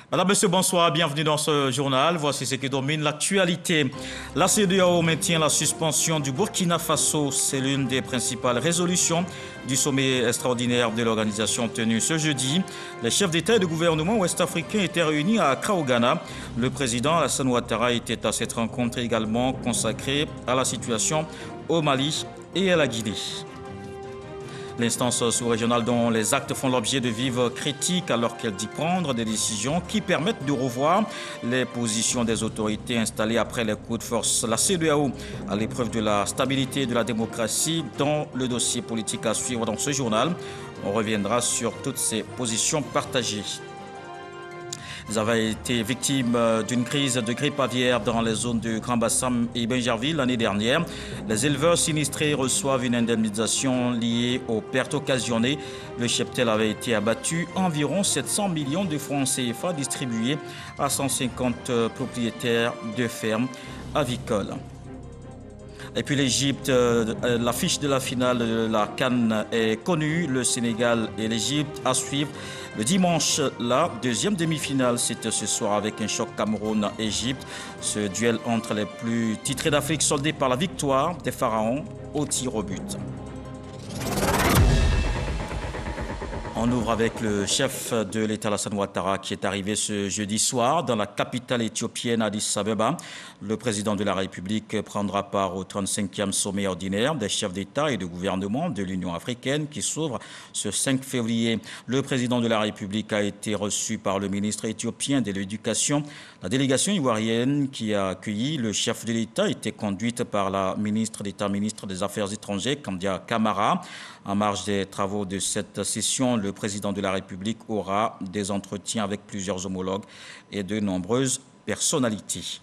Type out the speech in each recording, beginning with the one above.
Madame, Monsieur, bonsoir, bienvenue dans ce journal. Voici ce qui domine l'actualité. La CEDEAO maintient la suspension du Burkina Faso. C'est l'une des principales résolutions du sommet extraordinaire de l'organisation tenu ce jeudi. Les chefs d'État et de gouvernement ouest-africains étaient réunis à Accra au Ghana. Le président Alassane Ouattara était à cette rencontre également consacrée à la situation au Mali et à la Guinée. L'instance sous-régionale dont les actes font l'objet de vives critiques alors qu'elle dit prendre des décisions qui permettent de revoir les positions des autorités installées après les coups de force. La CEDEAO à l'épreuve de la stabilité et de la démocratie dans le dossier politique à suivre dans ce journal. On reviendra sur toutes ces positions partagées. Ils avaient été victimes d'une crise de grippe aviaire dans les zones de Grand Bassam et Bingerville l'année dernière. Les éleveurs sinistrés reçoivent une indemnisation liée aux pertes occasionnées. Le cheptel avait été abattu, environ 700 millions de francs CFA distribués à 150 propriétaires de fermes avicoles. Et puis l'Égypte, l'affiche de la finale de la CAN est connue. Le Sénégal et l'Égypte à suivre. Le dimanche, la deuxième demi-finale, c'est ce soir avec un choc Cameroun-Égypte. Ce duel entre les plus titrés d'Afrique soldé par la victoire des Pharaons au tir au but. On ouvre avec le chef de l'État Alassane Ouattara qui est arrivé ce jeudi soir dans la capitale éthiopienne Addis Abeba. Le président de la République prendra part au 35e sommet ordinaire des chefs d'État et de gouvernement de l'Union africaine qui s'ouvre ce 5 février. Le président de la République a été reçu par le ministre éthiopien de l'Éducation. La délégation ivoirienne qui a accueilli le chef de l'État était conduite par la ministre d'État, ministre des Affaires étrangères, Kandia Camara. En marge des travaux de cette session, le président de la République aura des entretiens avec plusieurs homologues et de nombreuses personnalités.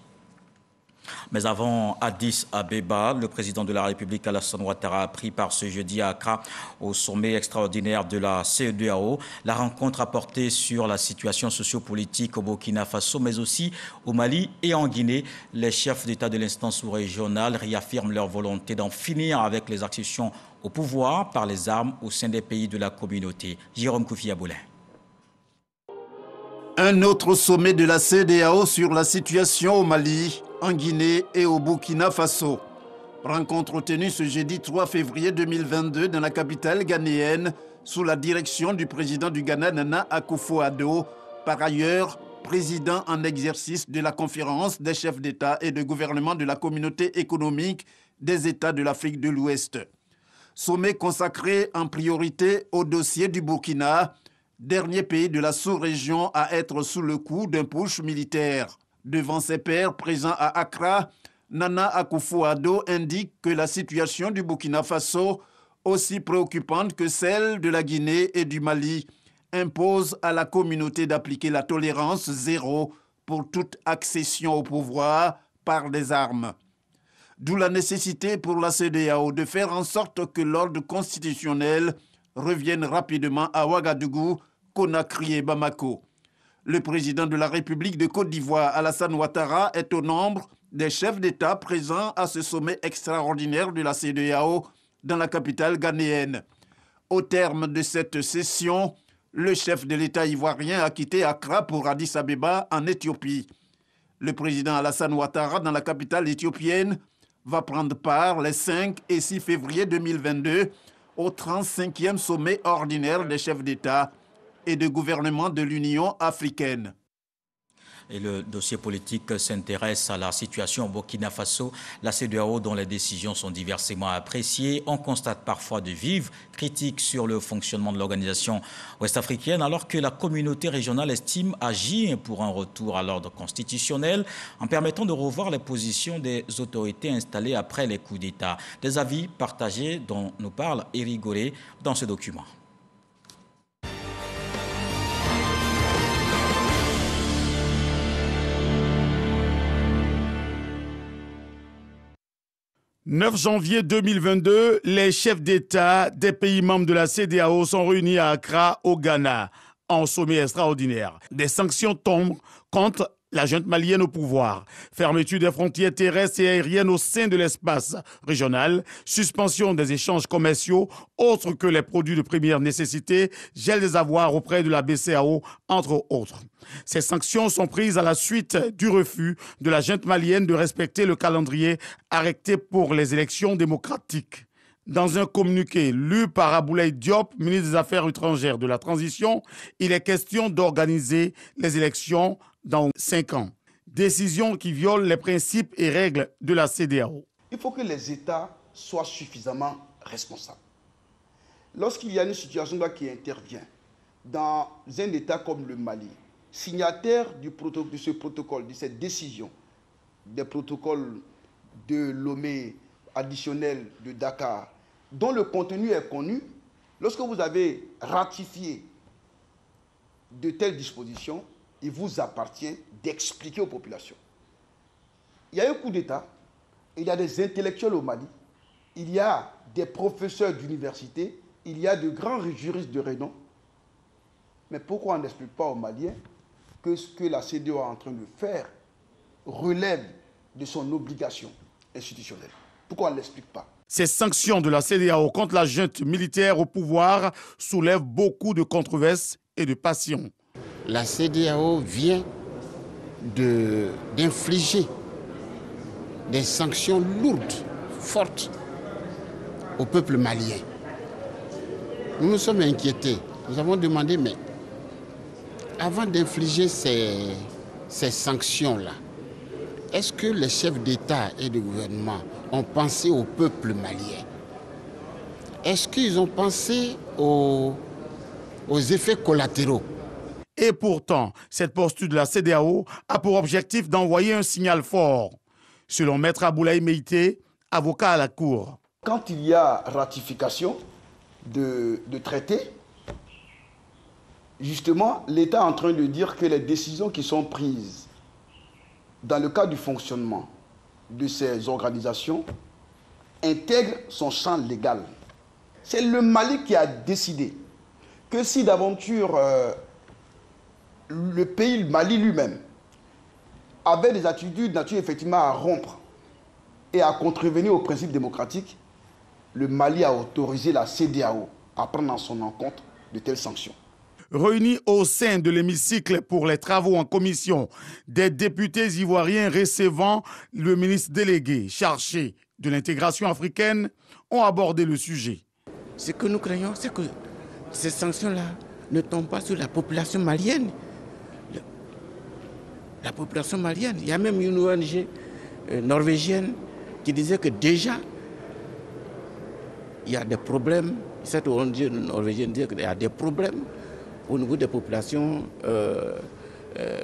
Mais avant Addis Abeba, le président de la République Alassane Ouattara a pris part ce jeudi à Accra au sommet extraordinaire de la CEDEAO. La rencontre a porté sur la situation sociopolitique au Burkina Faso, mais aussi au Mali et en Guinée. Les chefs d'État de l'instance sous-régionale réaffirment leur volonté d'en finir avec les accessions au pouvoir par les armes au sein des pays de la communauté. Jérôme Koufi-Aboulin. Un autre sommet de la CEDEAO sur la situation au Mali, en Guinée et au Burkina Faso. Rencontre tenue ce jeudi 3 février 2022 dans la capitale ghanéenne sous la direction du président du Ghana, Nana Akufo-Addo, par ailleurs président en exercice de la conférence des chefs d'État et de gouvernement de la communauté économique des États de l'Afrique de l'Ouest. Sommet consacré en priorité au dossier du Burkina, dernier pays de la sous-région à être sous le coup d'un putsch militaire. Devant ses pairs présents à Accra, Nana Akufo-Addo indique que la situation du Burkina Faso, aussi préoccupante que celle de la Guinée et du Mali, impose à la communauté d'appliquer la tolérance zéro pour toute accession au pouvoir par des armes. D'où la nécessité pour la CEDEAO de faire en sorte que l'ordre constitutionnel revienne rapidement à Ouagadougou, Conakry et Bamako. Le président de la République de Côte d'Ivoire, Alassane Ouattara, est au nombre des chefs d'État présents à ce sommet extraordinaire de la CEDEAO dans la capitale ghanéenne. Au terme de cette session, le chef de l'État ivoirien a quitté Accra pour Addis Abeba en Éthiopie. Le président Alassane Ouattara, dans la capitale éthiopienne, va prendre part les 5 et 6 février 2022 au 35e sommet ordinaire des chefs d'État et de gouvernement de l'Union africaine. Et le dossier politique s'intéresse à la situation au Burkina Faso. La CEDEAO, dont les décisions sont diversement appréciées, on constate parfois de vives critiques sur le fonctionnement de l'organisation ouest-africaine, alors que la communauté régionale estime agir pour un retour à l'ordre constitutionnel en permettant de revoir les positions des autorités installées après les coups d'État. Des avis partagés dont nous parle Éric Goré dans ce document. 9 janvier 2022, les chefs d'État des pays membres de la CEDEAO sont réunis à Accra, au Ghana, en sommet extraordinaire. Des sanctions tombent contre la junte malienne au pouvoir, fermeture des frontières terrestres et aériennes au sein de l'espace régional, suspension des échanges commerciaux autres que les produits de première nécessité, gel des avoirs auprès de la BCEAO, entre autres. Ces sanctions sont prises à la suite du refus de la junte malienne de respecter le calendrier arrêté pour les élections démocratiques. Dans un communiqué lu par Aboulaye Diop, ministre des Affaires étrangères de la Transition, il est question d'organiser les élections dans 5 ans. Décision qui viole les principes et règles de la CEDEAO. Il faut que les États soient suffisamment responsables. Lorsqu'il y a une situation qui intervient dans un État comme le Mali, signataire de ce protocole, de cette décision, des protocoles de Lomé additionnel de Dakar, dont le contenu est connu, lorsque vous avez ratifié de telles dispositions, il vous appartient d'expliquer aux populations. Il y a un coup d'État, il y a des intellectuels au Mali, il y a des professeurs d'université, il y a de grands juristes de renom. Mais pourquoi on n'explique pas aux Maliens que ce que la CEDEAO est en train de faire relève de son obligation institutionnelle? Pourquoi on ne l'explique pas? Ces sanctions de la CEDEAO contre la junte militaire au pouvoir soulèvent beaucoup de controverses et de passions. La CEDEAO vient d'infliger des sanctions lourdes, fortes au peuple malien. Nous nous sommes inquiétés. Nous avons demandé, mais avant d'infliger ces sanctions-là, est-ce que les chefs d'État et de gouvernement ont pensé au peuple malien? Est-ce qu'ils ont pensé aux effets collatéraux? Et pourtant, cette posture de la CEDEAO a pour objectif d'envoyer un signal fort, selon Maître Aboulaye Meïté, avocat à la Cour. Quand il y a ratification de traités, justement, l'État est en train de dire que les décisions qui sont prises dans le cadre du fonctionnement de ces organisations intègrent son champ légal. C'est le Mali qui a décidé que si d'aventure le pays, le Mali lui-même, avait des attitudes de nature effectivement à rompre et à contrevenir aux principes démocratiques, le Mali a autorisé la CEDEAO à prendre en son encontre de telles sanctions. Réunis au sein de l'hémicycle pour les travaux en commission, des députés ivoiriens recevant le ministre délégué chargé de l'intégration africaine ont abordé le sujet. Ce que nous craignons, c'est que ces sanctions-là ne tombent pas sur la population malienne. La population malienne, il y a même une ONG norvégienne qui disait que déjà, il y a des problèmes. Cette ONG norvégienne disait qu'il y a des problèmes au niveau des populations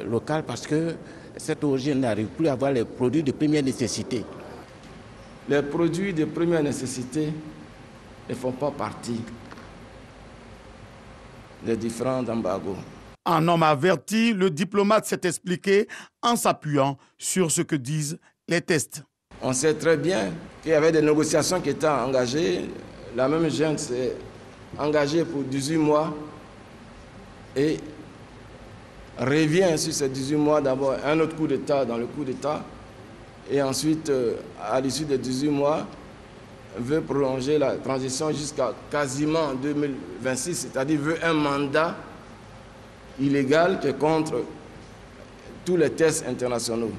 locales parce que cette ONG n'arrive plus à avoir les produits de première nécessité. Les produits de première nécessité ne font pas partie des différents embargos. En homme averti, le diplomate s'est expliqué en s'appuyant sur ce que disent les tests. On sait très bien qu'il y avait des négociations qui étaient engagées. La même junte s'est engagée pour 18 mois et revient sur ces 18 mois d'abord un autre coup d'État dans le coup d'État et ensuite, à l'issue des 18 mois, veut prolonger la transition jusqu'à quasiment 2026, c'est-à-dire veut un mandat illégal qui est contre tous les tests internationaux.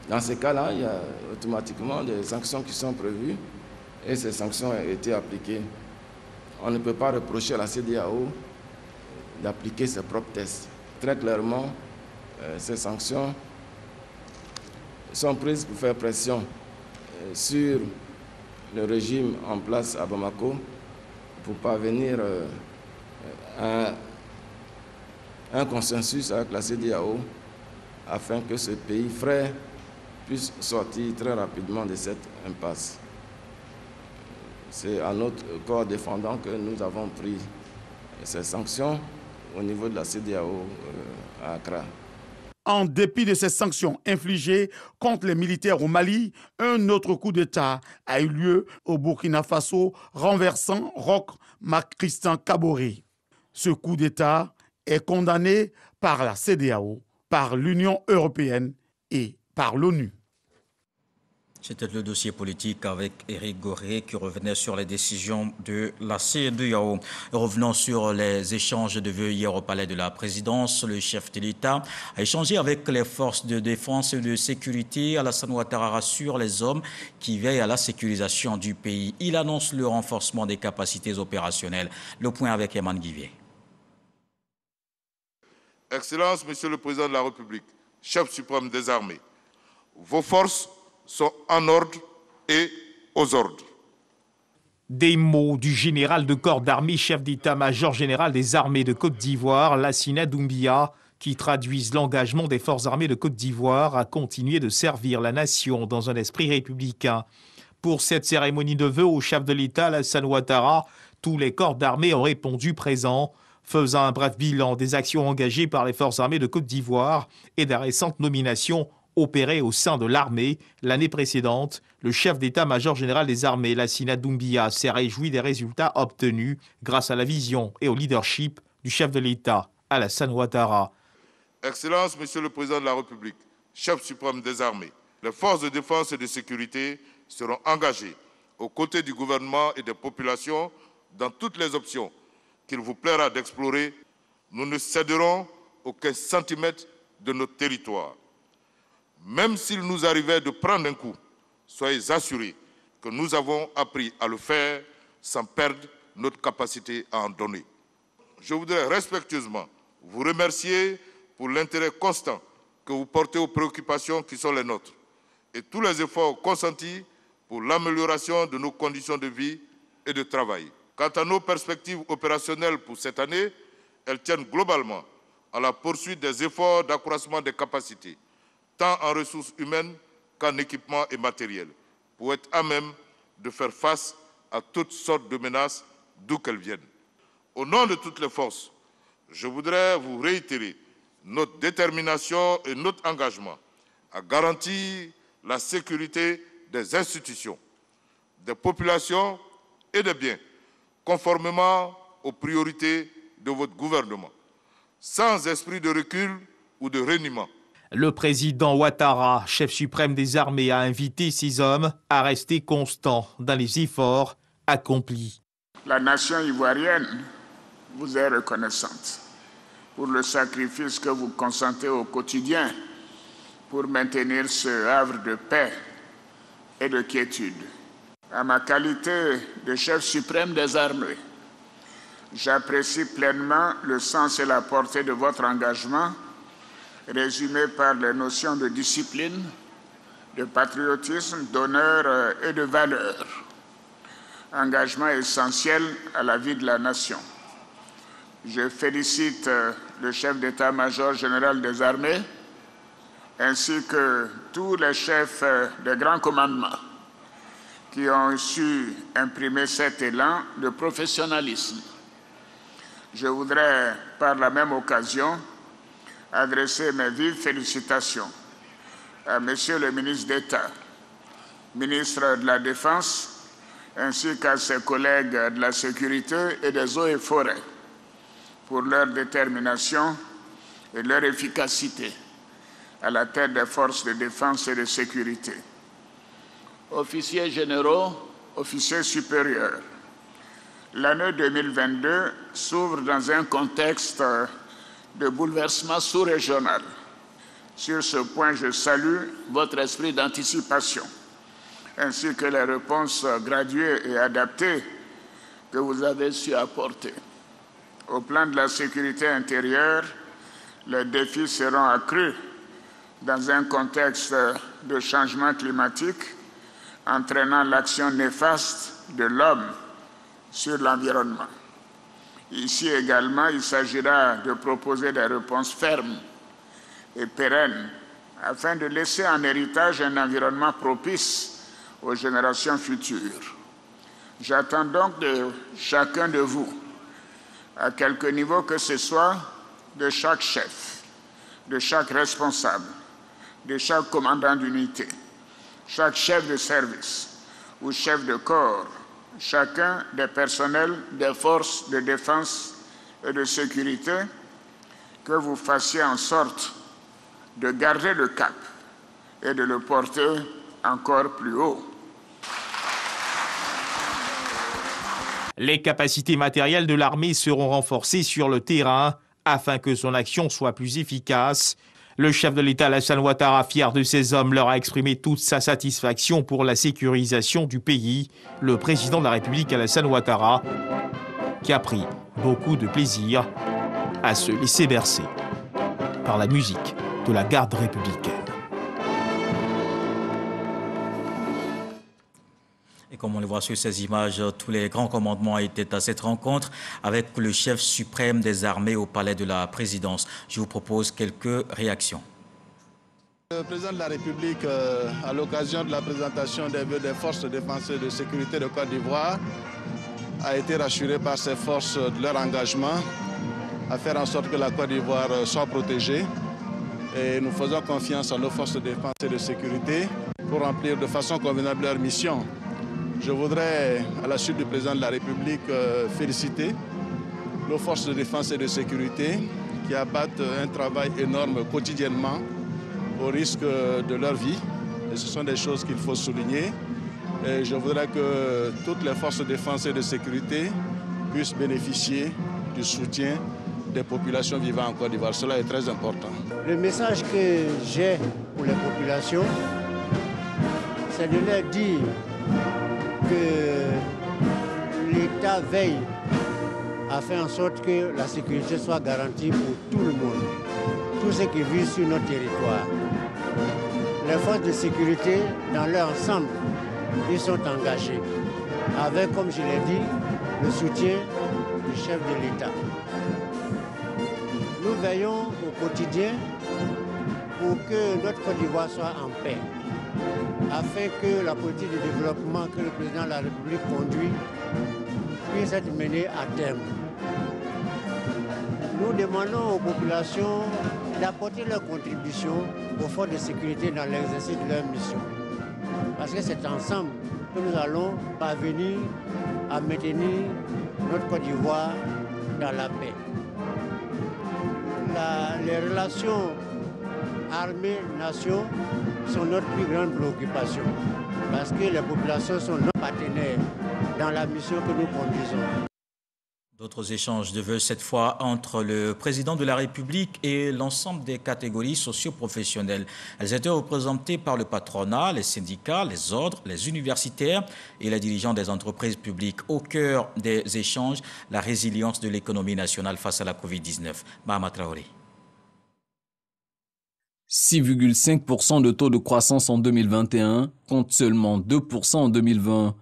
Dans ces cas-là, il y a automatiquement des sanctions qui sont prévues et ces sanctions ont été appliquées. On ne peut pas reprocher à la CEDEAO d'appliquer ses propres tests. Très clairement, ces sanctions sont prises pour faire pression sur le régime en place à Bamako pour parvenir à un consensus avec la CEDEAO afin que ce pays frère puisse sortir très rapidement de cette impasse. C'est à notre corps défendant que nous avons pris ces sanctions au niveau de la CEDEAO à Accra. En dépit de ces sanctions infligées contre les militaires au Mali, un autre coup d'État a eu lieu au Burkina Faso, renversant Roch Marc Christian Kaboré. Ce coup d'État est condamné par la CEDEAO par l'Union européenne et par l'ONU. C'était le dossier politique avec Éric Goré qui revenait sur les décisions de la CEDEAO. Revenons sur les échanges de vœux hier au palais de la présidence. Le chef de l'État a échangé avec les forces de défense et de sécurité. Alassane Ouattara rassure les hommes qui veillent à la sécurisation du pays. Il annonce le renforcement des capacités opérationnelles. Le point avec Eman Guivier. Excellence, Monsieur le Président de la République, chef suprême des armées, vos forces sont en ordre et aux ordres. Des mots du général de corps d'armée, chef d'état-major général des armées de Côte d'Ivoire, Lassina Doumbia, qui traduisent l'engagement des forces armées de Côte d'Ivoire à continuer de servir la nation dans un esprit républicain. Pour cette cérémonie de vœux au chef de l'État, Alassane Ouattara, tous les corps d'armée ont répondu présents, faisant un bref bilan des actions engagées par les forces armées de Côte d'Ivoire et des récentes nominations opéré au sein de l'armée. L'année précédente, le chef d'état-major général des armées, Lassina Doumbia, s'est réjoui des résultats obtenus grâce à la vision et au leadership du chef de l'État, Alassane Ouattara. Excellence, Monsieur le Président de la République, chef suprême des armées, les forces de défense et de sécurité seront engagées aux côtés du gouvernement et des populations dans toutes les options qu'il vous plaira d'explorer. Nous ne céderons aucun centimètre de notre territoire. Même s'il nous arrivait de prendre un coup, soyez assurés que nous avons appris à le faire sans perdre notre capacité à en donner. Je voudrais respectueusement vous remercier pour l'intérêt constant que vous portez aux préoccupations qui sont les nôtres et tous les efforts consentis pour l'amélioration de nos conditions de vie et de travail. Quant à nos perspectives opérationnelles pour cette année, elles tiennent globalement à la poursuite des efforts d'accroissement des capacités, tant en ressources humaines qu'en équipement et matériel, pour être à même de faire face à toutes sortes de menaces, d'où qu'elles viennent. Au nom de toutes les forces, je voudrais vous réitérer notre détermination et notre engagement à garantir la sécurité des institutions, des populations et des biens, conformément aux priorités de votre gouvernement, sans esprit de recul ou de reniement. Le président Ouattara, chef suprême des armées, a invité ces hommes à rester constants dans les efforts accomplis. La nation ivoirienne vous est reconnaissante pour le sacrifice que vous consentez au quotidien pour maintenir ce havre de paix et de quiétude. À ma qualité de chef suprême des armées, j'apprécie pleinement le sens et la portée de votre engagement, résumé par les notions de discipline, de patriotisme, d'honneur et de valeur. Engagement essentiel à la vie de la nation. Je félicite le chef d'état-major général des armées, ainsi que tous les chefs des grands commandements qui ont su imprimer cet élan de professionnalisme. Je voudrais, par la même occasion, adresser mes vives félicitations à Monsieur le ministre d'État, ministre de la Défense, ainsi qu'à ses collègues de la Sécurité et des Eaux et Forêts, pour leur détermination et leur efficacité à la tête des forces de défense et de sécurité. Officiers généraux, officiers supérieurs, l'année 2022 s'ouvre dans un contexte de bouleversement sous-régional. Sur ce point, je salue votre esprit d'anticipation, ainsi que les réponses graduées et adaptées que vous avez su apporter. Au plan de la sécurité intérieure, les défis seront accrus dans un contexte de changement climatique entraînant l'action néfaste de l'homme sur l'environnement. Ici également, il s'agira de proposer des réponses fermes et pérennes afin de laisser en héritage un environnement propice aux générations futures. J'attends donc de chacun de vous, à quelque niveau que ce soit, de chaque chef, de chaque responsable, de chaque commandant d'unité, chaque chef de service ou chef de corps, chacun des personnels des forces de défense et de sécurité, que vous fassiez en sorte de garder le cap et de le porter encore plus haut. Les capacités matérielles de l'armée seront renforcées sur le terrain afin que son action soit plus efficace. Le chef de l'État Alassane Ouattara, fier de ses hommes, leur a exprimé toute sa satisfaction pour la sécurisation du pays. Le président de la République Alassane Ouattara, qui a pris beaucoup de plaisir à se laisser bercer par la musique de la garde républicaine. Et comme on le voit sur ces images, tous les grands commandements étaient à cette rencontre avec le chef suprême des armées au palais de la présidence. Je vous propose quelques réactions. Le président de la République, à l'occasion de la présentation des vœux des forces de défense et de sécurité de Côte d'Ivoire, a été rassuré par ces forces de leur engagement à faire en sorte que la Côte d'Ivoire soit protégée. Et nous faisons confiance à nos forces de défense et de sécurité pour remplir de façon convenable leur mission. Je voudrais, à la suite du président de la République, féliciter nos forces de défense et de sécurité qui abattent un travail énorme quotidiennement au risque de leur vie. Et ce sont des choses qu'il faut souligner. Et je voudrais que toutes les forces de défense et de sécurité puissent bénéficier du soutien des populations vivant en Côte d'Ivoire. Cela est très important. Le message que j'ai pour les populations, c'est de leur dire que l'État veille à faire en sorte que la sécurité soit garantie pour tout le monde, tous ceux qui vivent sur notre territoire. Les forces de sécurité, dans leur ensemble, ils sont engagés, avec, comme je l'ai dit, le soutien du chef de l'État. Nous veillons au quotidien pour que notre Côte d'Ivoire soit en paix, afin que la politique de développement que le président de la République conduit puisse être menée à terme. Nous demandons aux populations d'apporter leur contribution aux forces de sécurité dans l'exercice de leur mission. Parce que c'est ensemble que nous allons parvenir à maintenir notre Côte d'Ivoire dans la paix. Les relations armée-nation sont notre plus grande préoccupation parce que les populations sont nos partenaires dans la mission que nous conduisons. D'autres échanges de vœux, cette fois entre le président de la République et l'ensemble des catégories socio-professionnelles. Elles étaient représentées par le patronat, les syndicats, les ordres, les universitaires et les dirigeants des entreprises publiques. Au cœur des échanges, la résilience de l'économie nationale face à la Covid-19. Mahama Traoré. 6,5% de taux de croissance en 2021, contre seulement 2% en 2020.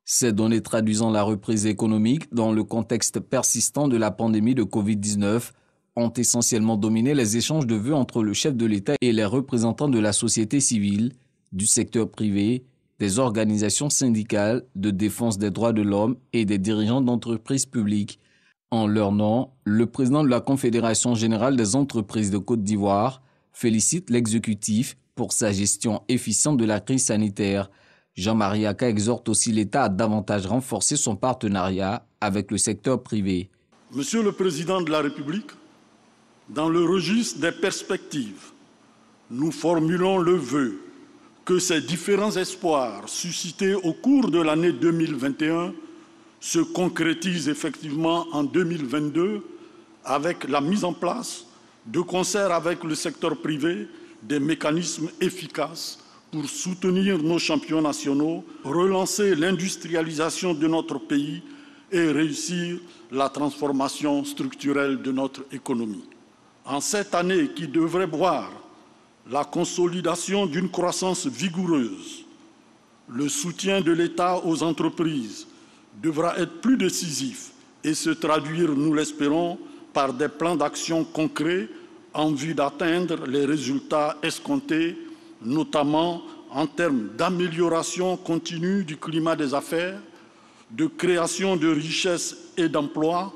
Ces données traduisant la reprise économique dans le contexte persistant de la pandémie de Covid-19 ont essentiellement dominé les échanges de vœux entre le chef de l'État et les représentants de la société civile, du secteur privé, des organisations syndicales de défense des droits de l'homme et des dirigeants d'entreprises publiques. En leur nom, le président de la Confédération générale des entreprises de Côte d'Ivoire félicite l'exécutif pour sa gestion efficiente de la crise sanitaire. Jean-Marie Aka exhorte aussi l'État à davantage renforcer son partenariat avec le secteur privé. Monsieur le Président de la République, dans le registre des perspectives, nous formulons le vœu que ces différents espoirs suscités au cours de l'année 2021 se concrétisent effectivement en 2022 avec la mise en place, de concert avec le secteur privé, des mécanismes efficaces pour soutenir nos champions nationaux, relancer l'industrialisation de notre pays et réussir la transformation structurelle de notre économie. En cette année qui devrait voir la consolidation d'une croissance vigoureuse, le soutien de l'État aux entreprises devra être plus décisif et se traduire, nous l'espérons, par des plans d'action concrets en vue d'atteindre les résultats escomptés, notamment en termes d'amélioration continue du climat des affaires, de création de richesses et d'emplois,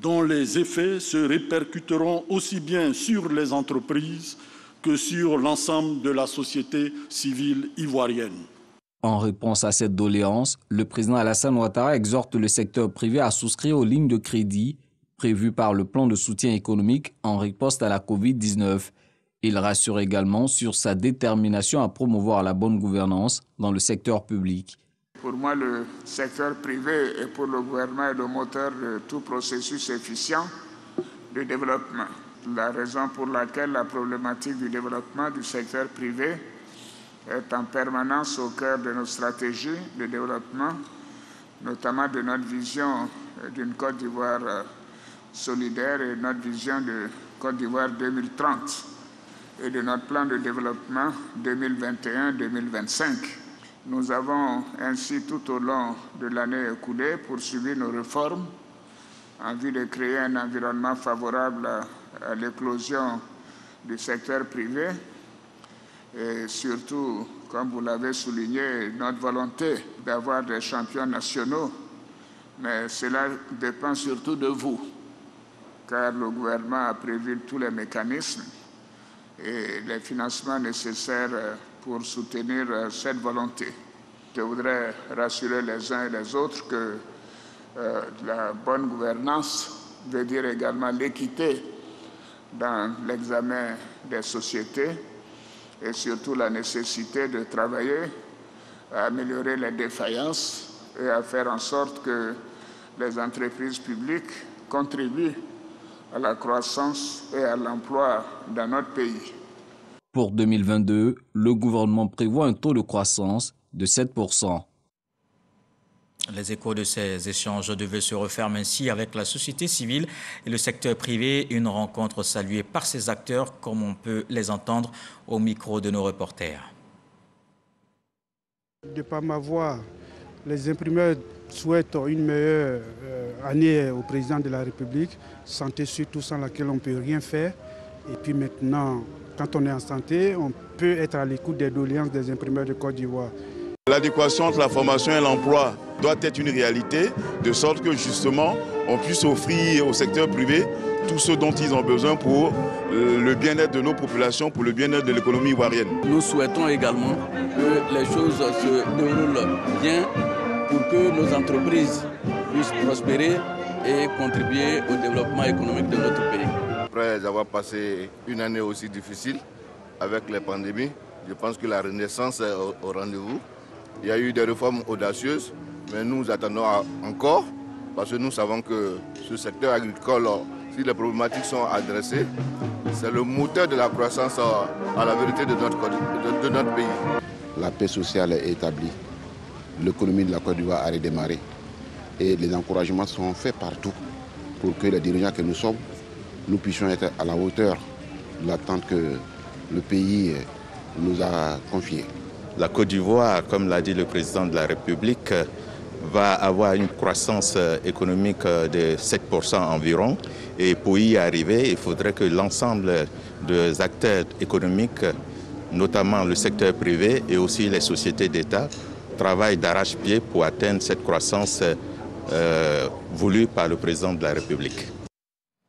dont les effets se répercuteront aussi bien sur les entreprises que sur l'ensemble de la société civile ivoirienne. En réponse à cette doléance, le président Alassane Ouattara exhorte le secteur privé à souscrire aux lignes de crédit prévues par le plan de soutien économique en riposte à la Covid-19 Il rassure également sur sa détermination à promouvoir la bonne gouvernance dans le secteur public. Pour moi, le secteur privé est pour le gouvernement le moteur de tout processus efficient de développement. La raison pour laquelle la problématique du développement du secteur privé est en permanence au cœur de nos stratégies de développement, notamment de notre vision d'une Côte d'Ivoire solidaire et notre vision de Côte d'Ivoire 2030 et de notre plan de développement 2021-2025. Nous avons ainsi tout au long de l'année écoulée poursuivi nos réformes en vue de créer un environnement favorable à l'éclosion du secteur privé et surtout, comme vous l'avez souligné, notre volonté d'avoir des champions nationaux. Mais cela dépend surtout de vous, car le gouvernement a prévu tous les mécanismes et les financements nécessaires pour soutenir cette volonté. Je voudrais rassurer les uns et les autres que la bonne gouvernance veut dire également l'équité dans l'examen des sociétés et surtout la nécessité de travailler à améliorer les défaillances et à faire en sorte que les entreprises publiques contribuent à la croissance et à l'emploi dans notre pays. Pour 2022, le gouvernement prévoit un taux de croissance de 7%. Les échos de ces échanges devaient se refaire ainsi avec la société civile et le secteur privé. Une rencontre saluée par ces acteurs, comme on peut les entendre au micro de nos reporters. De par ma voix, les imprimeurs souhaitent une meilleure année au président de la République, santé surtout sans laquelle on ne peut rien faire. Et puis maintenant, quand on est en santé, on peut être à l'écoute des doléances des imprimeurs de Côte d'Ivoire. L'adéquation entre la formation et l'emploi doit être une réalité, de sorte que justement on puisse offrir au secteur privé tout ce dont ils ont besoin pour le bien-être de nos populations, pour le bien-être de l'économie ivoirienne. Nous souhaitons également que les choses se déroulent bien pour que nos entreprises puissent prospérer et contribuer au développement économique de notre pays. Après avoir passé une année aussi difficile avec les pandémies, je pense que la renaissance est au rendez-vous. Il y a eu des réformes audacieuses, mais nous attendons encore, parce que nous savons que ce secteur agricole, si les problématiques sont adressées, c'est le moteur de la croissance à la vérité de notre pays. La paix sociale est établie, l'économie de la Côte d'Ivoire a redémarré et les encouragements sont faits partout pour que les dirigeants que nous sommes, nous puissions être à la hauteur de l'attente que le pays nous a confiée. La Côte d'Ivoire, comme l'a dit le président de la République, va avoir une croissance économique de 7% environ. Et pour y arriver, il faudrait que l'ensemble des acteurs économiques, notamment le secteur privé et aussi les sociétés d'État, travaillent d'arrache-pied pour atteindre cette croissance voulue par le président de la République.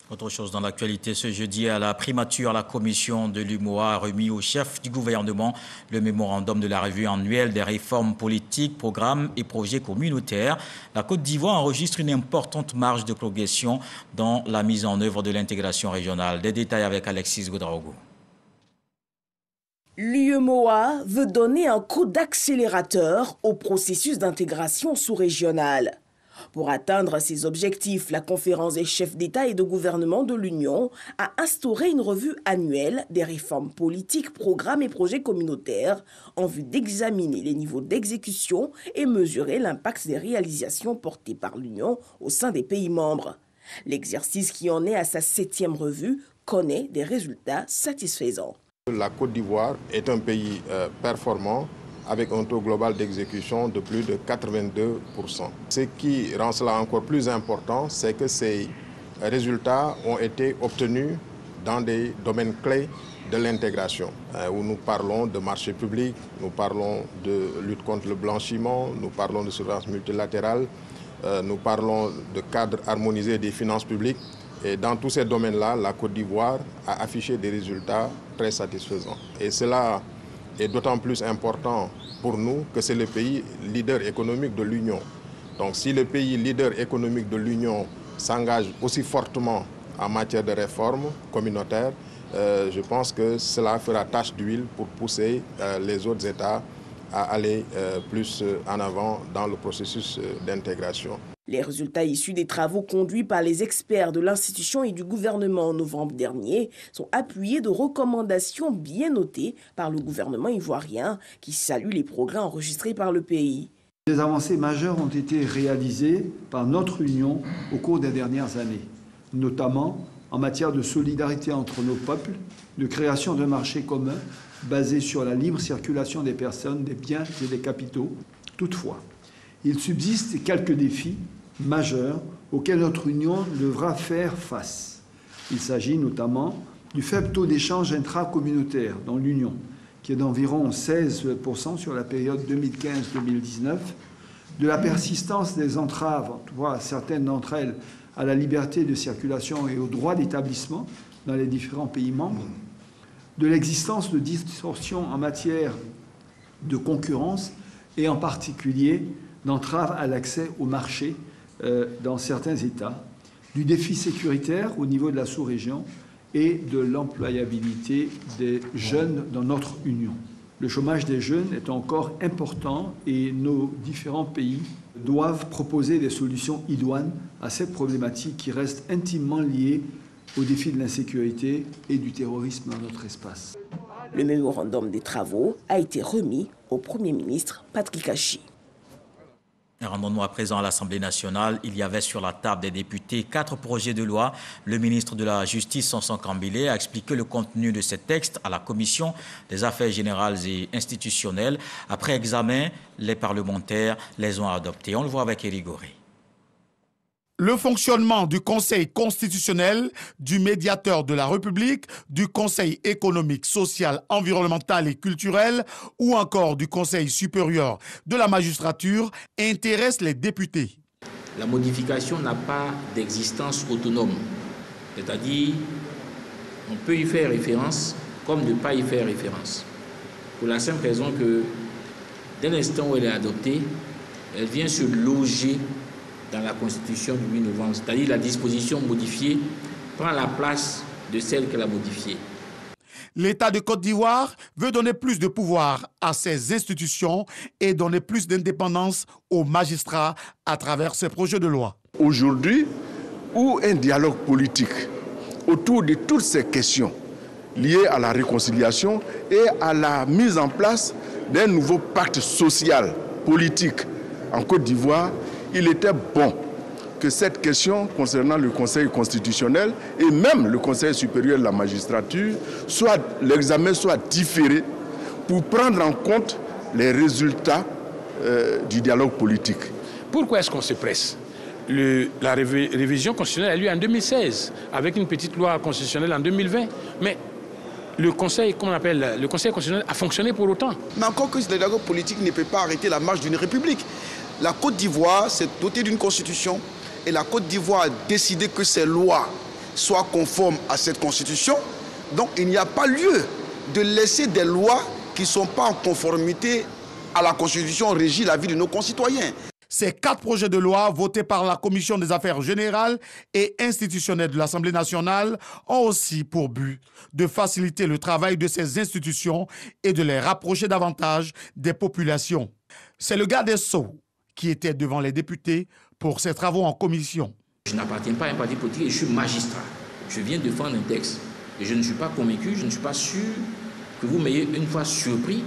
Autre chose dans l'actualité, ce jeudi à la primature, la commission de l'UMOA a remis au chef du gouvernement le mémorandum de la revue annuelle des réformes politiques, programmes et projets communautaires. La Côte d'Ivoire enregistre une importante marge de progression dans la mise en œuvre de l'intégration régionale. Des détails avec Alexis Goudraogo. L'UMOA veut donner un coup d'accélérateur au processus d'intégration sous-régionale. Pour atteindre ces objectifs, la conférence des chefs d'État et de gouvernement de l'Union a instauré une revue annuelle des réformes politiques, programmes et projets communautaires en vue d'examiner les niveaux d'exécution et mesurer l'impact des réalisations portées par l'Union au sein des pays membres. L'exercice qui en est à sa 7e revue connaît des résultats satisfaisants. La Côte d'Ivoire est un pays performant, avec un taux global d'exécution de plus de 82%. Ce qui rend cela encore plus important, c'est que ces résultats ont été obtenus dans des domaines clés de l'intégration, où nous parlons de marché public, nous parlons de lutte contre le blanchiment, nous parlons de surveillance multilatérale, nous parlons de cadre harmonisé des finances publiques. Et dans tous ces domaines-là, la Côte d'Ivoire a affiché des résultats très satisfaisants. Et cela est d'autant plus important pour nous que c'est le pays leader économique de l'Union. Donc si le pays leader économique de l'Union s'engage aussi fortement en matière de réformes communautaires, je pense que cela fera tache d'huile pour pousser les autres États à aller plus en avant dans le processus d'intégration. Les résultats issus des travaux conduits par les experts de l'institution et du gouvernement en novembre dernier sont appuyés de recommandations bien notées par le gouvernement ivoirien qui salue les progrès enregistrés par le pays. Des avancées majeures ont été réalisées par notre Union au cours des dernières années, notamment en matière de solidarité entre nos peuples, de création d'un marché commun basé sur la libre circulation des personnes, des biens et des capitaux. Toutefois, il subsiste quelques défis majeurs auxquels notre Union devra faire face. Il s'agit notamment du faible taux d'échange intracommunautaire dans l'Union, qui est d'environ 16% sur la période 2015-2019, de la persistance des entraves, certaines d'entre elles, à la liberté de circulation et au droit d'établissement dans les différents pays membres, de l'existence de distorsions en matière de concurrence et en particulier d'entraves à l'accès au marché dans certains États, du défi sécuritaire au niveau de la sous-région et de l'employabilité des jeunes dans notre Union. Le chômage des jeunes est encore important et nos différents pays doivent proposer des solutions idoines à cette problématique qui reste intimement liée au défi de l'insécurité et du terrorisme dans notre espace. Le mémorandum des travaux a été remis au Premier ministre Patrick Achi. Rendons-nous à présent à l'Assemblée nationale. Il y avait sur la table des députés 4 projets de loi. Le ministre de la Justice, Sanson Kambile, a expliqué le contenu de ces textes à la Commission des affaires générales et institutionnelles. Après examen, les parlementaires les ont adoptés. On le voit avec Éric Goré. Le fonctionnement du Conseil constitutionnel, du médiateur de la République, du Conseil économique, social, environnemental et culturel ou encore du Conseil supérieur de la magistrature intéresse les députés. La modification n'a pas d'existence autonome, c'est-à-dire on peut y faire référence comme ne pas y faire référence. Pour la simple raison que dès l'instant où elle est adoptée, elle vient se loger dans la Constitution du 8 novembre, c'est-à-dire la disposition modifiée prend la place de celle qu'elle a modifiée. L'État de Côte d'Ivoire veut donner plus de pouvoir à ses institutions et donner plus d'indépendance aux magistrats à travers ces projets de loi. Aujourd'hui, où un dialogue politique autour de toutes ces questions liées à la réconciliation et à la mise en place d'un nouveau pacte social, politique en Côte d'Ivoire, il était bon que cette question concernant le Conseil constitutionnel et même le Conseil supérieur de la magistrature, l'examen soit différé pour prendre en compte les résultats du dialogue politique. Pourquoi est-ce qu'on se presse ? La révision constitutionnelle a eu lieu en 2016, avec une petite loi constitutionnelle en 2020. Mais le Conseil, le Conseil constitutionnel a fonctionné pour autant. Mais encore que le dialogue politique ne peut pas arrêter la marche d'une république. La Côte d'Ivoire s'est dotée d'une constitution et la Côte d'Ivoire a décidé que ces lois soient conformes à cette constitution. Donc il n'y a pas lieu de laisser des lois qui ne sont pas en conformité à la constitution régir la vie de nos concitoyens. Ces 4 projets de loi votés par la Commission des affaires générales et institutionnelles de l'Assemblée nationale ont aussi pour but de faciliter le travail de ces institutions et de les rapprocher davantage des populations. C'est le garde des Sceaux qui était devant les députés pour ces travaux en commission. Je n'appartiens pas à un parti politique et je suis magistrat. Je viens défendre un texte et je ne suis pas convaincu, je ne suis pas sûr que vous m'ayez une fois surpris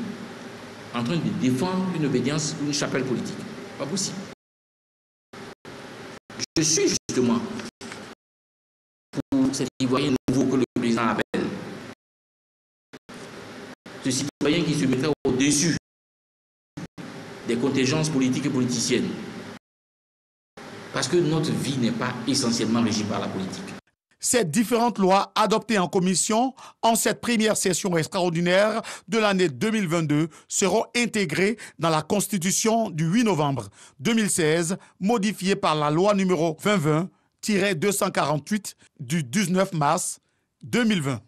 en train de défendre une obédience ou une chapelle politique. Pas possible. Je suis justement pour cet Ivoirien nouveau que le président appelle. Ce citoyen qui se mettrait au-dessus des contingences politiques et politiciennes. Parce que notre vie n'est pas essentiellement régie par la politique. Ces différentes lois adoptées en commission en cette première session extraordinaire de l'année 2022 seront intégrées dans la Constitution du 8 novembre 2016, modifiée par la loi numéro 2020-248 du 19 mars 2020.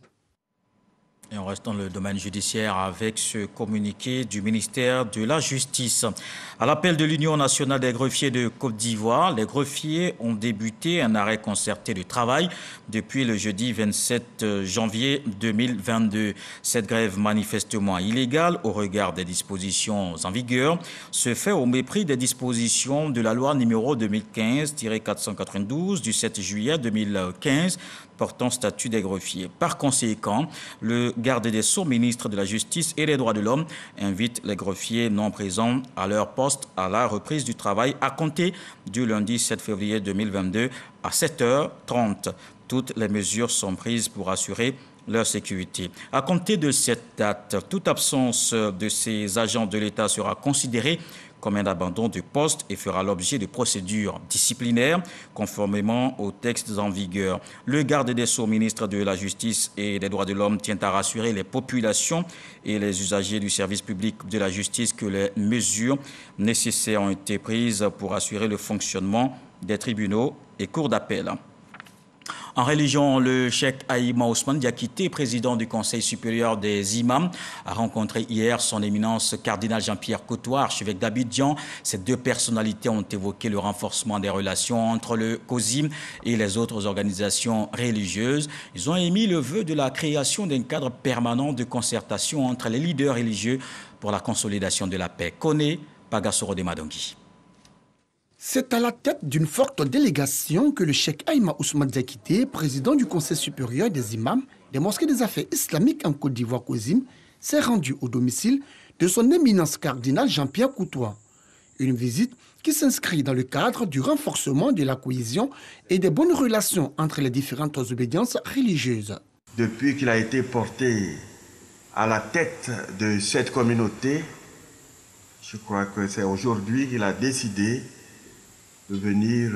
Et on reste dans le domaine judiciaire avec ce communiqué du ministère de la Justice. À l'appel de l'Union nationale des greffiers de Côte d'Ivoire, les greffiers ont débuté un arrêt concerté de travail depuis le jeudi 27 janvier 2022. Cette grève manifestement illégale au regard des dispositions en vigueur se fait au mépris des dispositions de la loi numéro 2015-492 du 7 juillet 2015 portant statut des greffiers. Par conséquent, le garde des Sceaux, ministre de la Justice et des Droits de l'Homme, invite les greffiers non présents à leur poste à la reprise du travail à compter du lundi 7 février 2022 à 7h30. Toutes les mesures sont prises pour assurer leur sécurité. À compter de cette date, toute absence de ces agents de l'État sera considérée comme un abandon de poste et fera l'objet de procédures disciplinaires conformément aux textes en vigueur. Le garde des Sceaux, ministre de la Justice et des Droits de l'Homme, tient à rassurer les populations et les usagers du service public de la justice que les mesures nécessaires ont été prises pour assurer le fonctionnement des tribunaux et cours d'appel. En religion, le cheikh Aïma Ousmane Diakité, président du Conseil supérieur des imams, a rencontré hier son éminence cardinal Jean-Pierre Cottois, archevêque d'Abidjan. Ces deux personnalités ont évoqué le renforcement des relations entre le COSIM et les autres organisations religieuses. Ils ont émis le vœu de la création d'un cadre permanent de concertation entre les leaders religieux pour la consolidation de la paix. Kone Pagasoro de Madongi. C'est à la tête d'une forte délégation que le cheikh Aïma Ousmane Diakité, président du Conseil supérieur des imams des mosquées des affaires islamiques en Côte d'Ivoire COSIM, s'est rendu au domicile de son éminence cardinal Jean-Pierre Cottois. Une visite qui s'inscrit dans le cadre du renforcement de la cohésion et des bonnes relations entre les différentes obédiences religieuses. Depuis qu'il a été porté à la tête de cette communauté, je crois que c'est aujourd'hui qu'il a décidé de venir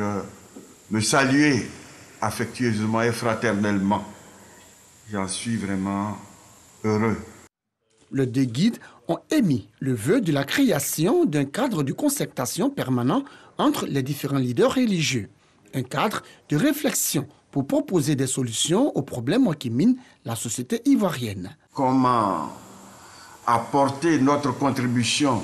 me saluer affectueusement et fraternellement. J'en suis vraiment heureux. Les deux guides ont émis le vœu de la création d'un cadre de concertation permanent entre les différents leaders religieux. Un cadre de réflexion pour proposer des solutions aux problèmes qui minent la société ivoirienne. Comment apporter notre contribution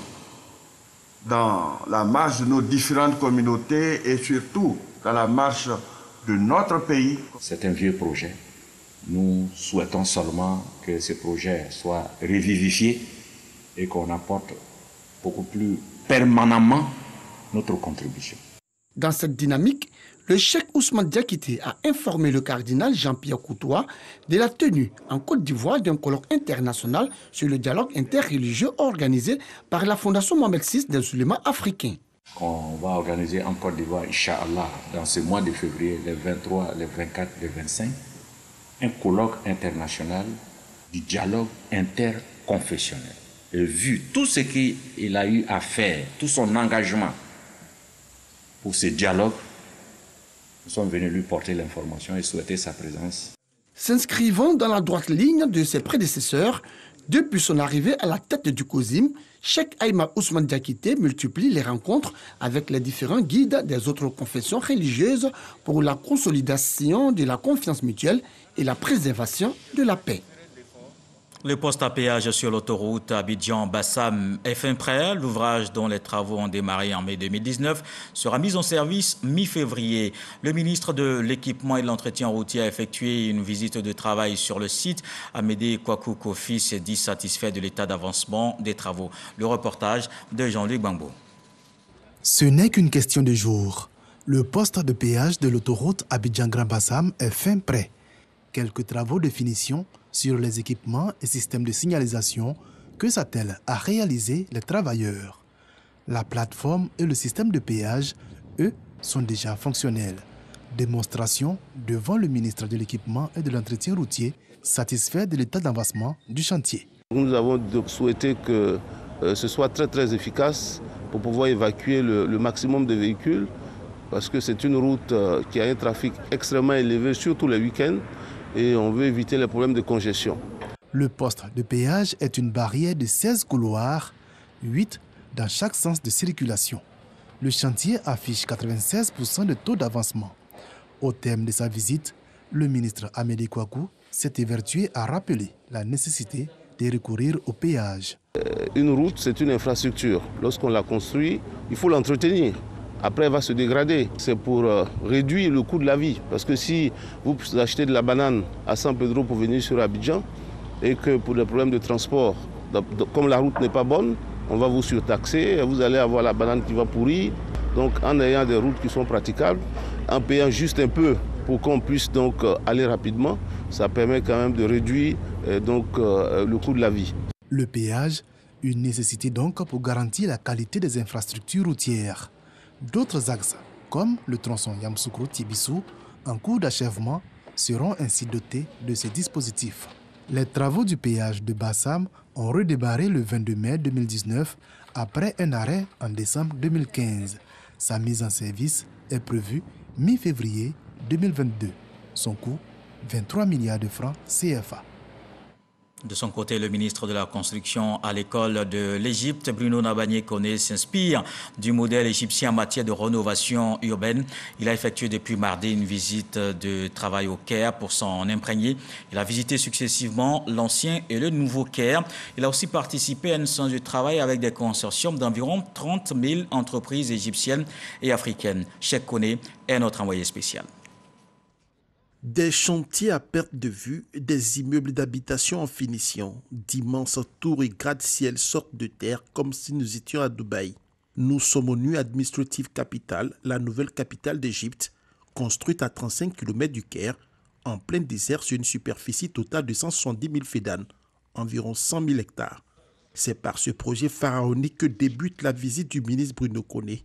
dans la marche de nos différentes communautés et surtout dans la marche de notre pays. C'est un vieux projet. Nous souhaitons seulement que ce projet soit revivifié et qu'on apporte beaucoup plus permanemment notre contribution. Dans cette dynamique, le cheikh Ousmane Diakité a informé le cardinal Jean-Pierre Cottois de la tenue en Côte d'Ivoire d'un colloque international sur le dialogue interreligieux organisé par la Fondation Mohamed VI des oulémas africains. On va organiser en Côte d'Ivoire, Inch'Allah, dans ce mois de février, les 23, les 24, les 25, un colloque international du dialogue interconfessionnel. Et vu tout ce qu'il a eu à faire, tout son engagement pour ce dialogue, nous sommes venus lui porter l'information et souhaiter sa présence. S'inscrivant dans la droite ligne de ses prédécesseurs, depuis son arrivée à la tête du COSIM, cheikh Aïma Ousmane Diakité multiplie les rencontres avec les différents guides des autres confessions religieuses pour la consolidation de la confiance mutuelle et la préservation de la paix. Le poste à péage sur l'autoroute Abidjan-Bassam est fin prêt. L'ouvrage dont les travaux ont démarré en mai 2019 sera mis en service mi-février. Le ministre de l'Équipement et de l'Entretien routier a effectué une visite de travail sur le site. Amédée Kwaku Kofi s'est dit satisfait de l'état d'avancement des travaux. Le reportage de Jean-Luc Bangbo. Ce n'est qu'une question de jours. Le poste de péage de l'autoroute Abidjan-Grand-Bassam est fin prêt. Quelques travaux de finition sur les équipements et systèmes de signalisation que s'attellent à réaliser les travailleurs. La plateforme et le système de péage, eux, sont déjà fonctionnels. Démonstration devant le ministre de l'Équipement et de l'Entretien routier, satisfait de l'état d'avancement du chantier. Nous avons souhaité que ce soit très efficace pour pouvoir évacuer le maximum de véhicules parce que c'est une route qui a un trafic extrêmement élevé, surtout les week-ends. Et on veut éviter les problèmes de congestion. Le poste de péage est une barrière de 16 couloirs, 8 dans chaque sens de circulation. Le chantier affiche 96% de taux d'avancement. Au terme de sa visite, le ministre Amédée Kwaku Cet évertué a rappelé la nécessité de recourir au péage. Une route, c'est une infrastructure. Lorsqu'on la construit, il faut l'entretenir. Après, elle va se dégrader. C'est pour réduire le coût de la vie. Parce que si vous achetez de la banane à San Pedro pour venir sur Abidjan, et que pour des problèmes de transport, comme la route n'est pas bonne, on va vous surtaxer, et vous allez avoir la banane qui va pourrir. Donc en ayant des routes qui sont praticables, en payant juste un peu pour qu'on puisse donc aller rapidement, ça permet quand même de réduire le coût de la vie. Le péage, une nécessité donc pour garantir la qualité des infrastructures routières. D'autres axes, comme le tronçon Yamoussoukro-Tibissou, en cours d'achèvement, seront ainsi dotés de ces dispositifs. Les travaux du péage de Bassam ont redémarré le 22 mai 2019 après un arrêt en décembre 2015. Sa mise en service est prévue mi-février 2022. Son coût, 23 milliards de francs CFA. De son côté, le ministre de la Construction à l'école de l'Égypte, Bruno Nabagné-Koné, s'inspire du modèle égyptien en matière de rénovation urbaine. Il a effectué depuis mardi une visite de travail au Caire pour s'en imprégner. Il a visité successivement l'ancien et le nouveau Caire. Il a aussi participé à une séance de travail avec des consortiums d'environ 30 000 entreprises égyptiennes et africaines. Cheikh Koné est notre envoyé spécial. Des chantiers à perte de vue, des immeubles d'habitation en finition, d'immenses tours et gratte-ciel sortent de terre comme si nous étions à Dubaï. Nous sommes au New Administrative Capital, la nouvelle capitale d'Égypte, construite à 35 km du Caire, en plein désert sur une superficie totale de 170 000 fédanes, environ 100 000 hectares. C'est par ce projet pharaonique que débute la visite du ministre Bruno Koné.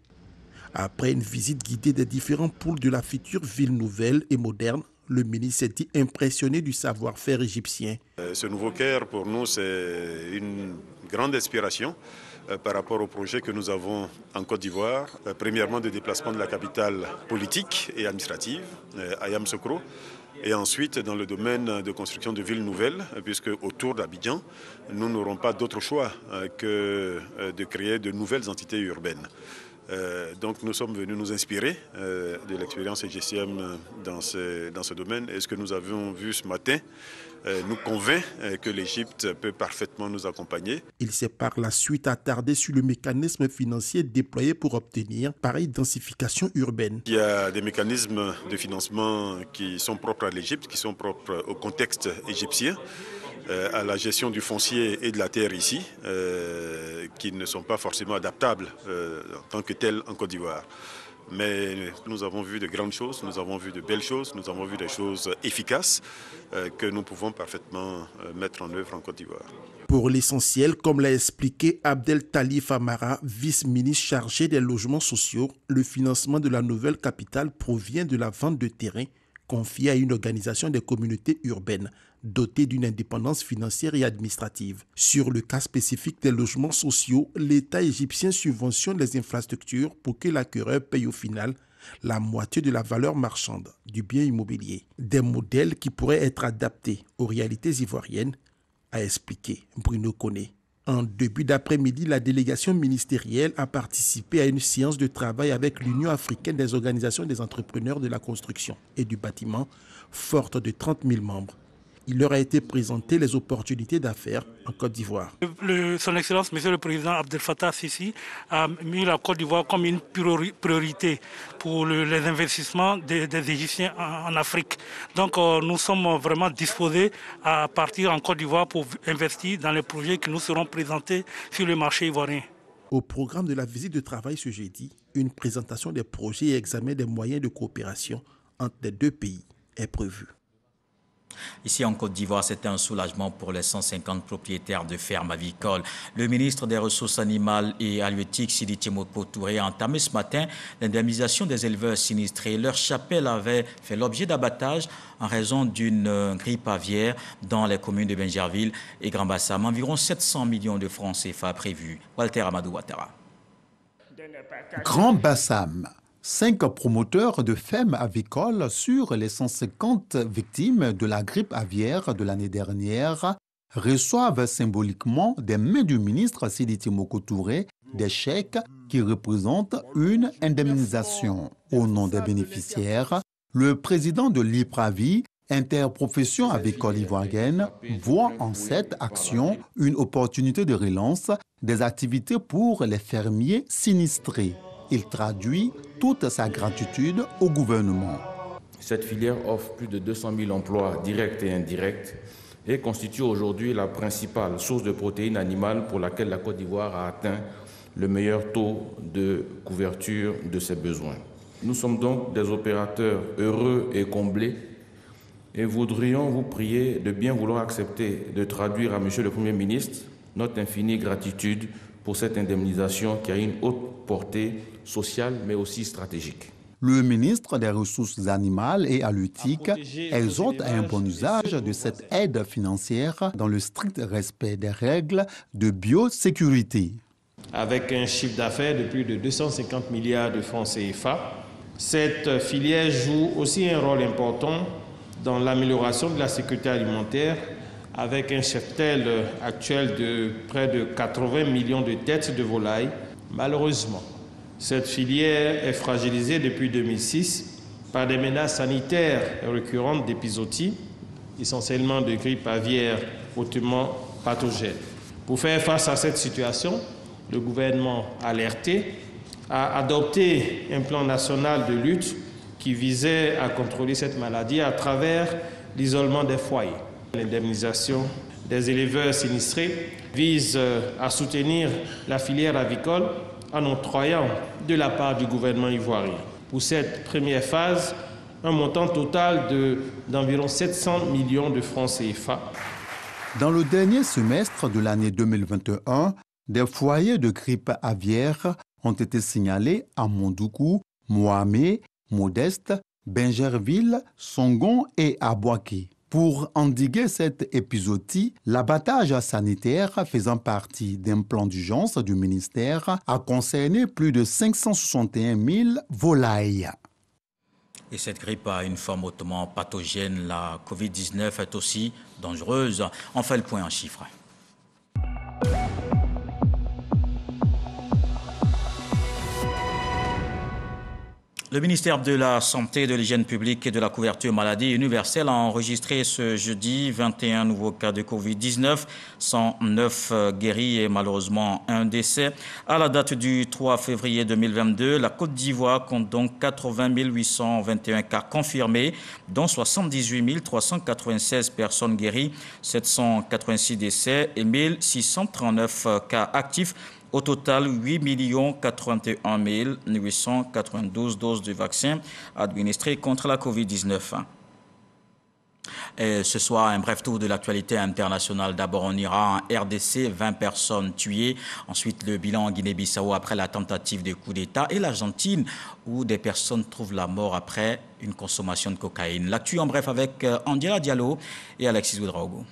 Après une visite guidée des différents pôles de la future ville nouvelle et moderne, le ministre s'est dit impressionné du savoir-faire égyptien. Ce nouveau Caire, pour nous, c'est une grande inspiration par rapport au projet que nous avons en Côte d'Ivoire. Premièrement, de déplacement de la capitale politique et administrative, à Yamoussoukro. Et ensuite, dans le domaine de construction de villes nouvelles, puisque autour d'Abidjan, nous n'aurons pas d'autre choix que de créer de nouvelles entités urbaines. Donc nous sommes venus nous inspirer de l'expérience égyptienne dans ce domaine. Et ce que nous avons vu ce matin nous convainc que l'Égypte peut parfaitement nous accompagner. Il s'est par la suite attardé sur le mécanisme financier déployé pour obtenir pareille densification urbaine. Il y a des mécanismes de financement qui sont propres à l'Égypte, qui sont propres au contexte égyptien, à la gestion du foncier et de la terre ici, qui ne sont pas forcément adaptables en tant que tels en Côte d'Ivoire. Mais nous avons vu de grandes choses, nous avons vu de belles choses, nous avons vu des choses efficaces que nous pouvons parfaitement mettre en œuvre en Côte d'Ivoire. Pour l'essentiel, comme l'a expliqué Abdel Talif Amara, vice-ministre chargé des logements sociaux, le financement de la nouvelle capitale provient de la vente de terrain confiée à une organisation des communautés urbaines dotée d'une indépendance financière et administrative. Sur le cas spécifique des logements sociaux, l'État égyptien subventionne les infrastructures pour que l'acquéreur paye au final la moitié de la valeur marchande du bien immobilier. Des modèles qui pourraient être adaptés aux réalités ivoiriennes, a expliqué Bruno Koné. En début d'après-midi, la délégation ministérielle a participé à une séance de travail avec l'Union africaine des organisations des entrepreneurs de la construction et du bâtiment, forte de 30 000 membres. Il leur a été présenté les opportunités d'affaires en Côte d'Ivoire. Son Excellence, Monsieur le Président Abdel Fattah Sisi, a mis la Côte d'Ivoire comme une priorité pour les investissements des Égyptiens en Afrique. Donc nous sommes vraiment disposés à partir en Côte d'Ivoire pour investir dans les projets qui nous seront présentés sur le marché ivoirien. Au programme de la visite de travail ce jeudi, une présentation des projets et examen des moyens de coopération entre les deux pays est prévue. Ici en Côte d'Ivoire, c'était un soulagement pour les 150 propriétaires de fermes avicoles. Le ministre des Ressources animales et halieutiques, Sidi Temoko Touré, a entamé ce matin l'indemnisation des éleveurs sinistrés. Leur chapelle avait fait l'objet d'abattage en raison d'une grippe aviaire dans les communes de Benjerville et Grand Bassam. Environ 700 millions de francs CFA prévus. Walter Amadou Ouattara. Grand Bassam. 5 promoteurs de fermes avicoles sur les 150 victimes de la grippe aviaire de l'année dernière reçoivent symboliquement des mains du ministre Sidi Temoko Touré des chèques qui représentent une indemnisation. Au nom des bénéficiaires, le président de l'IPRAVI, Interprofession avicole ivoirienne voit en cette action une opportunité de relance des activités pour les fermiers sinistrés. Il traduit toute sa gratitude au gouvernement. Cette filière offre plus de 200 000 emplois directs et indirects et constitue aujourd'hui la principale source de protéines animales pour laquelle la Côte d'Ivoire a atteint le meilleur taux de couverture de ses besoins. Nous sommes donc des opérateurs heureux et comblés et voudrions vous prier de bien vouloir accepter de traduire à Monsieur le Premier ministre notre infinie gratitude pour cette indemnisation qui a une haute portée sociale mais aussi stratégique. Le ministre des Ressources animales et halieutiques exhorte à un bon usage de cette aide financière dans le strict respect des règles de biosécurité. Avec un chiffre d'affaires de plus de 250 milliards de francs CFA, cette filière joue aussi un rôle important dans l'amélioration de la sécurité alimentaire avec un cheptel actuel de près de 80 millions de têtes de volailles. Malheureusement, cette filière est fragilisée depuis 2006 par des menaces sanitaires récurrentes d'épizootie, essentiellement de grippe aviaire hautement pathogène. Pour faire face à cette situation, le gouvernement alerté a adopté un plan national de lutte qui visait à contrôler cette maladie à travers l'isolement des foyers. L'indemnisation des éleveurs sinistrés vise à soutenir la filière avicole en octroyant de la part du gouvernement ivoirien. Pour cette première phase, un montant total d'environ 700 millions de francs CFA. Dans le dernier semestre de l'année 2021, des foyers de grippe aviaire ont été signalés à Mondoukou, Moamé, Modeste, Bingerville, Songon et Abouaké. Pour endiguer cette épizootie, l'abattage sanitaire faisant partie d'un plan d'urgence du ministère a concerné plus de 561 000 volailles. Et cette grippe a une forme hautement pathogène. La Covid-19 est aussi dangereuse. On fait le point en chiffres. Le ministère de la Santé, de l'Hygiène publique et de la couverture maladie universelle a enregistré ce jeudi 21 nouveaux cas de Covid-19, 109 guéris et malheureusement un décès. À la date du 3 février 2022, la Côte d'Ivoire compte donc 80 821 cas confirmés, dont 78 396 personnes guéries, 786 décès et 1639 cas actifs. Au total, 8 081 892 doses de vaccins administrées contre la Covid-19. Et ce soir, un bref tour de l'actualité internationale. D'abord, on ira en RDC, 20 personnes tuées. Ensuite, le bilan en Guinée-Bissau après la tentative de coup d'État. Et l'Argentine, où des personnes trouvent la mort après une consommation de cocaïne. L'actu en bref avec Angela Diallo et Alexis Ouedraogo.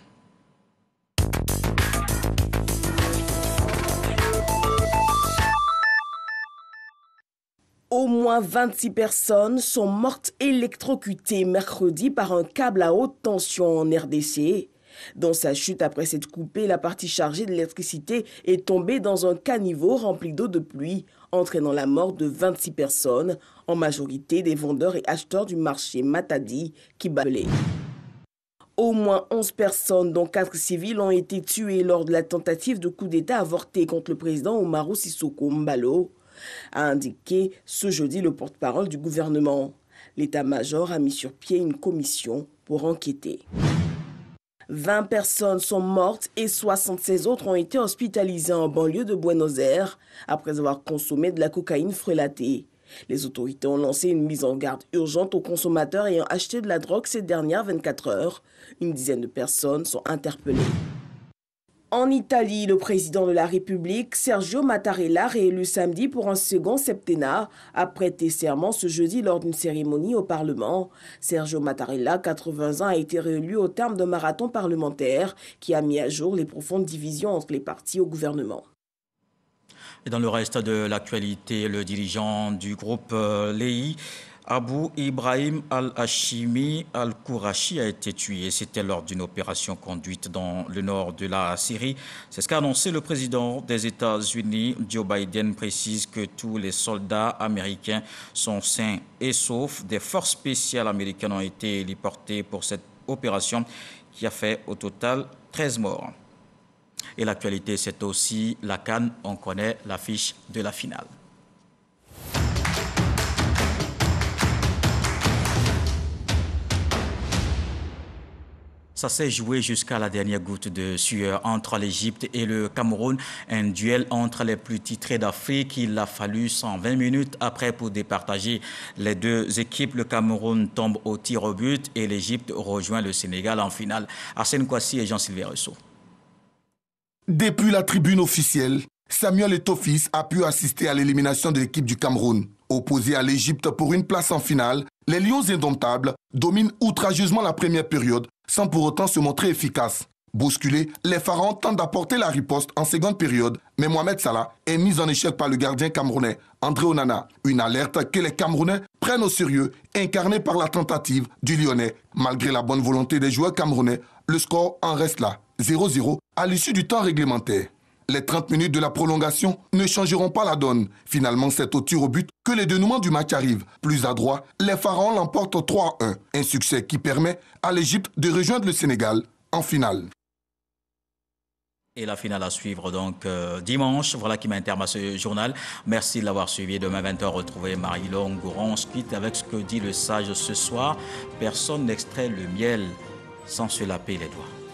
Au moins 26 personnes sont mortes électrocutées mercredi par un câble à haute tension en RDC. Dans sa chute après s'être coupée, la partie chargée de l'électricité est tombée dans un caniveau rempli d'eau de pluie, entraînant la mort de 26 personnes, en majorité des vendeurs et acheteurs du marché Matadi qui balaient. Au moins 11 personnes, dont 4 civils, ont été tuées lors de la tentative de coup d'État avorté contre le président Umaru Sissoco Embalo, a indiqué ce jeudi le porte-parole du gouvernement. L'état-major a mis sur pied une commission pour enquêter. 20 personnes sont mortes et 76 autres ont été hospitalisées en banlieue de Buenos Aires après avoir consommé de la cocaïne frelatée. Les autorités ont lancé une mise en garde urgente aux consommateurs ayant acheté de la drogue ces dernières 24 heures. Une dizaine de personnes sont interpellées. En Italie, le président de la République, Sergio Mattarella, réélu samedi pour un second septennat, a prêté serment ce jeudi lors d'une cérémonie au Parlement. Sergio Mattarella, 80 ans, a été réélu au terme d'un marathon parlementaire qui a mis à jour les profondes divisions entre les partis au gouvernement. Et dans le reste de l'actualité, le dirigeant du groupe LEI Abou Ibrahim al-Hashimi al-Kourachi a été tué. C'était lors d'une opération conduite dans le nord de la Syrie. C'est ce qu'a annoncé le président des États-Unis. Joe Biden précise que tous les soldats américains sont sains et saufs. Des forces spéciales américaines ont été héliportées pour cette opération qui a fait au total 13 morts. Et l'actualité, c'est aussi la CAN. On connaît l'affiche de la finale. Ça s'est joué jusqu'à la dernière goutte de sueur entre l'Égypte et le Cameroun. Un duel entre les plus titrés d'Afrique. Il a fallu 120 minutes après pour départager les deux équipes. Le Cameroun tombe au tir au but et l'Égypte rejoint le Sénégal en finale. Arsène Kouassi et Jean-Sylvain Rousseau. Depuis la tribune officielle, Samuel Eto'o-Fils a pu assister à l'élimination de l'équipe du Cameroun. Opposé à l'Égypte pour une place en finale, les Lions indomptables dominent outrageusement la première période sans pour autant se montrer efficaces. Bousculés, les Pharaons tentent d'apporter la riposte en seconde période, mais Mohamed Salah est mis en échec par le gardien camerounais, André Onana. Une alerte que les Camerounais prennent au sérieux, incarnée par la tentative du Lyonnais. Malgré la bonne volonté des joueurs camerounais, le score en reste là, 0-0 à l'issue du temps réglementaire. Les 30 minutes de la prolongation ne changeront pas la donne. Finalement, c'est au tir au but que les dénouements du match arrivent. Plus adroits, les Pharaons l'emportent 3-1. Un succès qui permet à l'Égypte de rejoindre le Sénégal en finale. Et la finale à suivre donc dimanche. Voilà qui met un terme à ce journal. Merci de l'avoir suivi. Demain 20h, retrouvez Marie-Laure Ngouron. On se quitte avec ce que dit le sage ce soir. Personne n'extrait le miel sans se laper les doigts.